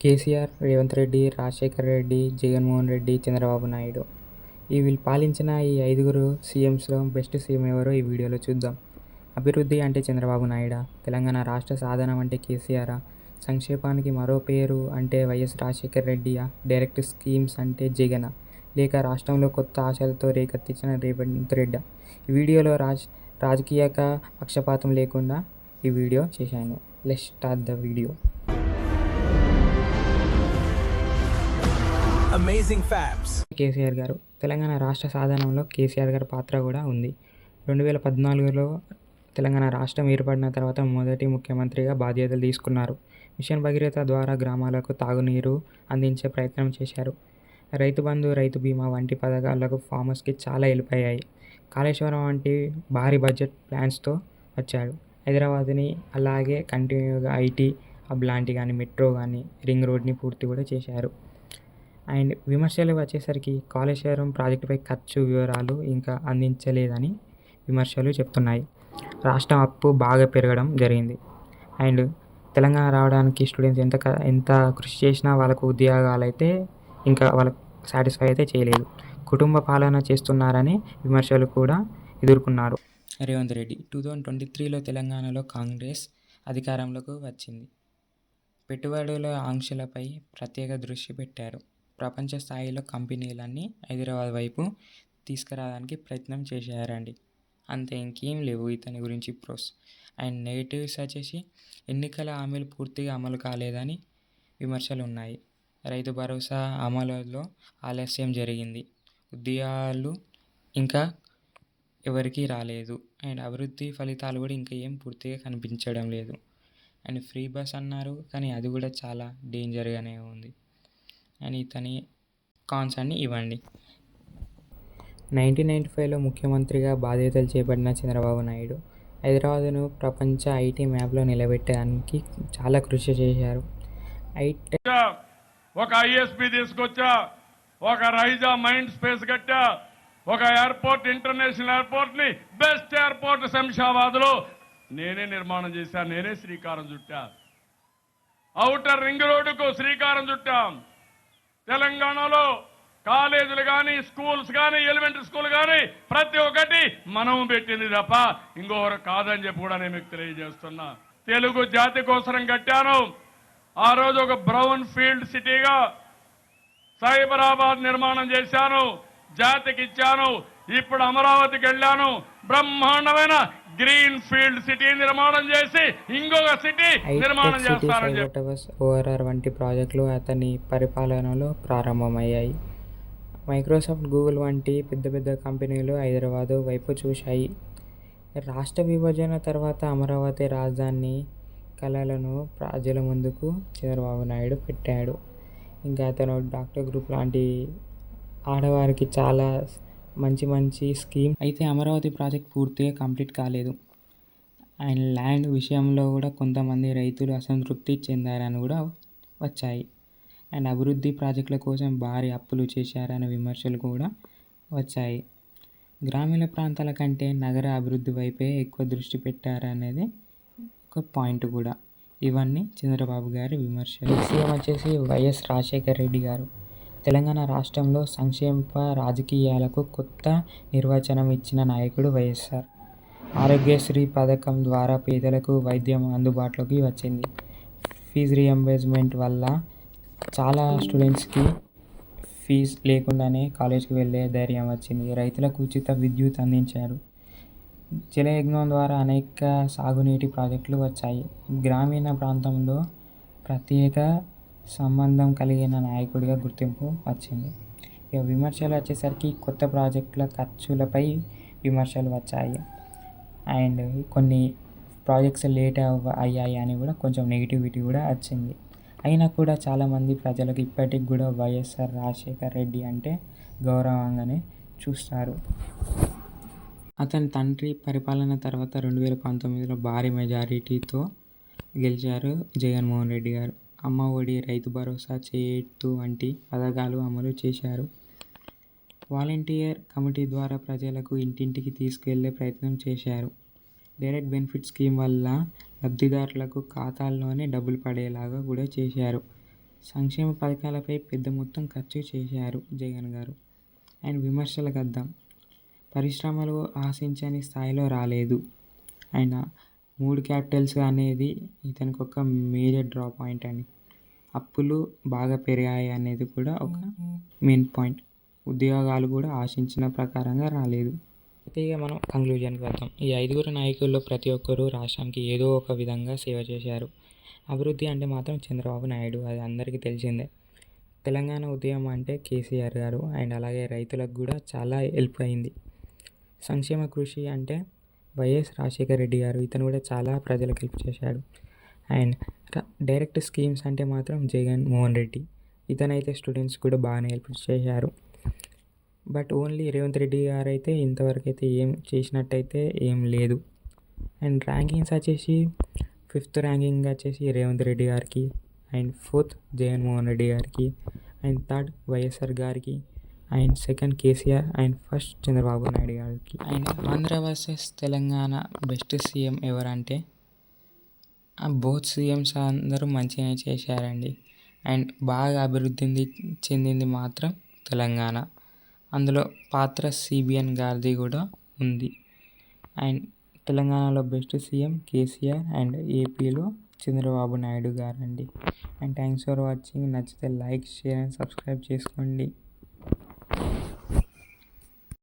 కేసీఆర్, రేవంత్ రెడ్డి, రాజశేఖర్ రెడ్డి, జగన్మోహన్ రెడ్డి, చంద్రబాబు నాయుడు. వీళ్ళు పాలించిన ఈ 5గురు సీఎంస్లో బెస్ట్ సీఎం ఎవరో ఈ వీడియోలో చూద్దాం. అభివృద్ధి అంటే చంద్రబాబు నాయుడా? తెలంగాణ రాష్ట్ర సాధన అంటే కేసీఆరా? సంక్షేమానికి మరో పేరు అంటే వైఎస్ రాజశేఖర్ రెడ్డియా? డైరెక్ట్ స్కీమ్స్ అంటే జగనా? లేక రాష్ట్రంలో కొత్త ఆశలతో రేకెత్తించిన రేవంత్ రెడ్డా? ఈ వీడియోలో రాజకీయ పక్షపాతం లేకుండా ఈ వీడియో చేశాను. Let's start the video. Amazing facts. KCR గారు. తెలంగాణ రాష్ట్ర సాధనంలో కేసీఆర్ గారి పాత్ర కూడా ఉంది. 2014లో తెలంగాణ రాష్ట్రం ఏర్పడిన తర్వాత మొదటి ముఖ్యమంత్రిగా బాధ్యతలు తీసుకున్నారు. మిషన్ భగీరథ ద్వారా గ్రామాలకు తాగునీరు అందించే ప్రయత్నం చేశారు. రైతు బంధు, రైతు బీమా వంటి పథకాలకు ఫార్మర్స్కి చాలా హెల్ప్ అయ్యాయి. కాళేశ్వరం వంటి భారీ బడ్జెట్ ప్లాన్స్తో వచ్చాడు. హైదరాబాద్ని అలాగే కంటిన్యూగా ఐటీ హబ్ లాంటి కానీ, మెట్రో కానీ, రింగ్ రోడ్ని పూర్తి కూడా చేశారు. అండ్ విమర్శలు వచ్చేసరికి కాళేశ్వరం ప్రాజెక్టుపై ఖర్చు వివరాలు ఇంకా అందించలేదని విమర్శలు చెప్తున్నాయి. రాష్ట్రం అప్పు బాగా పెరగడం జరిగింది. అండ్ తెలంగాణ రావడానికి స్టూడెంట్స్ ఎంత కృషి చేసినా వాళ్ళకు ఉద్యోగాలు అయితే ఇంకా వాళ్ళకు సాటిస్ఫై అయితే చేయలేదు. కుటుంబ పాలన చేస్తున్నారని విమర్శలు కూడా ఎదుర్కొన్నారు. రేవంత్ రెడ్డి 2023లో తెలంగాణలో కాంగ్రెస్ అధికారంలోకి వచ్చింది. పెట్టుబడుల ఆంక్షలపై ప్రత్యేక దృష్టి పెట్టారు. ప్రపంచ స్థాయిలో కంపెనీలన్నీ హైదరాబాద్ వైపు తీసుకురావడానికి ప్రయత్నం చేశారండి. అంతే, ఇంకేం లేవు ఇతని గురించి ప్రోస్. అండ్ నెగిటివ్స్ వచ్చేసి ఎన్నికల హామీలు పూర్తిగా అమలు కాలేదని విమర్శలు ఉన్నాయి. రైతు భరోసా అమలులో ఆలస్యం జరిగింది. ఉద్యోగాలు ఇంకా ఎవరికీ రాలేదు. అండ్ అభివృద్ధి ఫలితాలు కూడా ఇంకా ఏం పూర్తిగా కనిపించడం లేదు. అండ్ ఫ్రీ బస్ అన్నారు, కానీ అది కూడా చాలా డేంజర్గానే ఉంది. అని ఇతని కాన్స్ అన్ని ఇవ్వండి. 1995లో ముఖ్యమంత్రిగా బాధ్యతలు చేపట్టిన చంద్రబాబు నాయుడు హైదరాబాదును ప్రపంచ ఐటీ మ్యాప్లో నిలబెట్టడానికి చాలా కృషి చేశారు. ఒక ఐఎస్పి తీసుకొచ్చా, ఒక రైజా మైండ్ స్పేస్ కట్టా, ఒక ఎయిర్పోర్ట్, ఇంటర్నేషనల్ ఎయిర్పోర్ట్ ని బెస్ట్ ఎయిర్పోర్ట్ శంషాబాద్ లో నేనే నిర్మాణం చేశా, నేనే శ్రీకారం చుట్టా. ఔటర్ రింగ్ రోడ్డుకు శ్రీకారం చుట్టాం. తెలంగాణలో కాలేజీలు కానీ, స్కూల్స్ కానీ, ఎలిమెంటరీ స్కూల్ కానీ ప్రతి ఒక్కటి మనం పెట్టింది తప్ప ఇంకొకరు కాదని చెప్పి కూడా నేను మీకు తెలియజేస్తున్నా. తెలుగు జాతి కోసం కట్టాను. ఆ రోజు ఒక బ్రౌన్ ఫీల్డ్ సిటీగా సైబరాబాద్ నిర్మాణం చేశాను, జాతికి ఇచ్చాను. ఇప్పుడు అమరావతికి వెళ్ళాను, బ్రహ్మాండమైన గ్రీన్ ఫీల్డ్ సిటీ నిర్మాణం చేసి ఇంకొక సిటీ నిర్మాణం చేస్తానని చెప్పి ఓఆర్ఆర్ వంటి ప్రాజెక్టులు అతని పరిపాలనలో ప్రారంభమయ్యాయి. మైక్రోసాఫ్ట్, గూగుల్ వంటి పెద్ద పెద్ద కంపెనీలు హైదరాబాదు వైపు చూశాయి. రాష్ట్ర విభజన తర్వాత అమరావతి రాజధాని కళలను ప్రజల ముందుకు చంద్రబాబు నాయుడు పెట్టాడు. ఇంకా అతను డాక్టర్ గ్రూప్ లాంటి ఆడవారికి చాలా మంచి స్కీమ్. అయితే అమరావతి ప్రాజెక్ట్ పూర్తిగా కంప్లీట్ కాలేదు. అండ్ ల్యాండ్ విషయంలో కూడా కొంతమంది రైతులు అసంతృప్తి చెందారని కూడా వచ్చాయి. అండ్ అభివృద్ధి ప్రాజెక్టుల కోసం భారీ అప్పులు చేశారనే విమర్శలు కూడా వచ్చాయి. గ్రామీణ ప్రాంతాల కంటే నగర అభివృద్ధి వైపే ఎక్కువ దృష్టి పెట్టారనేది ఒక పాయింట్ కూడా. ఇవన్నీ చంద్రబాబు గారి విమర్శలు. సీఎం వచ్చేసి వైఎస్ రాజశేఖర్ రెడ్డి గారు. తెలంగాణ రాష్ట్రంలో సంక్షేమ రాజకీయాలకు కొత్త నిర్వచనం ఇచ్చిన నాయకుడు వైఎస్ఆర్. ఆరోగ్యశ్రీ పథకం ద్వారా పేదలకు వైద్యం అందుబాటులోకి వచ్చింది. ఫీజు రీయింబర్స్మెంట్ వల్ల చాలా స్టూడెంట్స్కి ఫీజు లేకుండానే కాలేజ్కి వెళ్ళే ధైర్యం వచ్చింది. రైతులకు ఉచిత విద్యుత్ అందించారు. జలయజ్ఞం ద్వారా అనేక సాగునీటి ప్రాజెక్టులు వచ్చాయి. గ్రామీణ ప్రాంతంలో ప్రత్యేక సంబంధం కలిగిన నాయకుడిగా గుర్తింపు వచ్చింది. ఇక విమర్శలు వచ్చేసరికి కొత్త ప్రాజెక్టుల ఖర్చులపై విమర్శలు వచ్చాయి. అండ్ కొన్ని ప్రాజెక్ట్స్ లేట్ అయ్యాయి అని కూడా కొంచెం నెగిటివిటీ కూడా వచ్చింది. అయినా కూడా చాలామంది ప్రజలకు ఇప్పటికి కూడా వైఎస్ఆర్ రాజశేఖర్ రెడ్డి అంటే గౌరవంగానే చూస్తారు. అతని తండ్రి పరిపాలన తర్వాత 2019లో భారీ మెజారిటీతో గెలిచారు జగన్మోహన్ రెడ్డి గారు. అమ్మ ఒడి, రైతు భరోసా, చేయూత వంటి పథకాలు అమలు చేశారు. వాలంటీర్ కమిటీ ద్వారా ప్రజలకు ఇంటింటికి తీసుకెళ్లే ప్రయత్నం చేశారు. డైరెక్ట్ బెనిఫిట్ స్కీమ్ వల్ల లబ్ధిదారులకు ఖాతాల్లోనే డబ్బులు పడేలాగా కూడా చేశారు. సంక్షేమ పథకాలపై పెద్ద మొత్తం ఖర్చు చేశారు జగన్ గారు. అండ్ విమర్శల గద్దాం, పరిశ్రమలు ఆశించని స్థాయిలో రాలేదు. ఆయన 3 క్యాపిటల్స్ అనేది ఇతనికి ఒక మేజర్ డ్రా పాయింట్ అండి. అప్పులు బాగా పెరిగాయి అనేది కూడా ఒక మెయిన్ పాయింట్. ఉద్యోగాలు కూడా ఆశించిన ప్రకారంగా రాలేదు. అయితే ఇక మనం కంక్లూజన్కి వద్దాం. ఈ 5 నాయకుల్లో ప్రతి ఒక్కరూ రాష్ట్రానికి ఏదో ఒక విధంగా సేవ చేశారు. అభివృద్ధి అంటే మాత్రం చంద్రబాబు నాయుడు, అది అందరికీ తెలిసిందే. తెలంగాణ ఉద్యమం అంటే కేసీఆర్ గారు. అండ్ అలాగే రైతులకు కూడా చాలా హెల్ప్ అయింది. సంక్షేమ కృషి అంటే వైఎస్ రాజశేఖర రెడ్డి గారు, ఇతను కూడా చాలా ప్రజలకు హెల్ప్ చేశాడు. అండ్ డైరెక్ట్ స్కీమ్స్ అంటే మాత్రం జగన్ మోహన్ రెడ్డి, ఇతనైతే స్టూడెంట్స్ కూడా బాగానే హెల్ప్ చేశారు. బట్ ఓన్లీ రేవంత్ రెడ్డి గారు అయితే ఇంతవరకు అయితే ఏం చేసినట్టయితే ఏం లేదు. అండ్ ర్యాంకింగ్స్ వచ్చేసి 5th ర్యాంకింగ్ వచ్చేసి రేవంత్ రెడ్డి గారికి, అండ్ 4th జగన్మోహన్ రెడ్డి గారికి, అండ్ 3rd వైఎస్ఆర్ గారికి, and 2nd KCR, and 1st Chandrababu Naidu గారికి. And Andhra versus Telangana best CM ఎవరంటే బోత్ సీఎంస్ అందరూ మంచిగానే చేశారండి. అండ్ బాగా అభివృద్ధి చెందింది మాత్రం తెలంగాణ. అందులో పాత్ర సిబిఎన్ గారిది కూడా ఉంది. అండ్ తెలంగాణలో బెస్ట్ సీఎం కేసీఆర్, అండ్ ఏపీలో చంద్రబాబు నాయుడు గారండి. And thanks for watching. నచ్చితే లైక్, షేర్ అండ్ సబ్స్క్రైబ్ చేసుకోండి.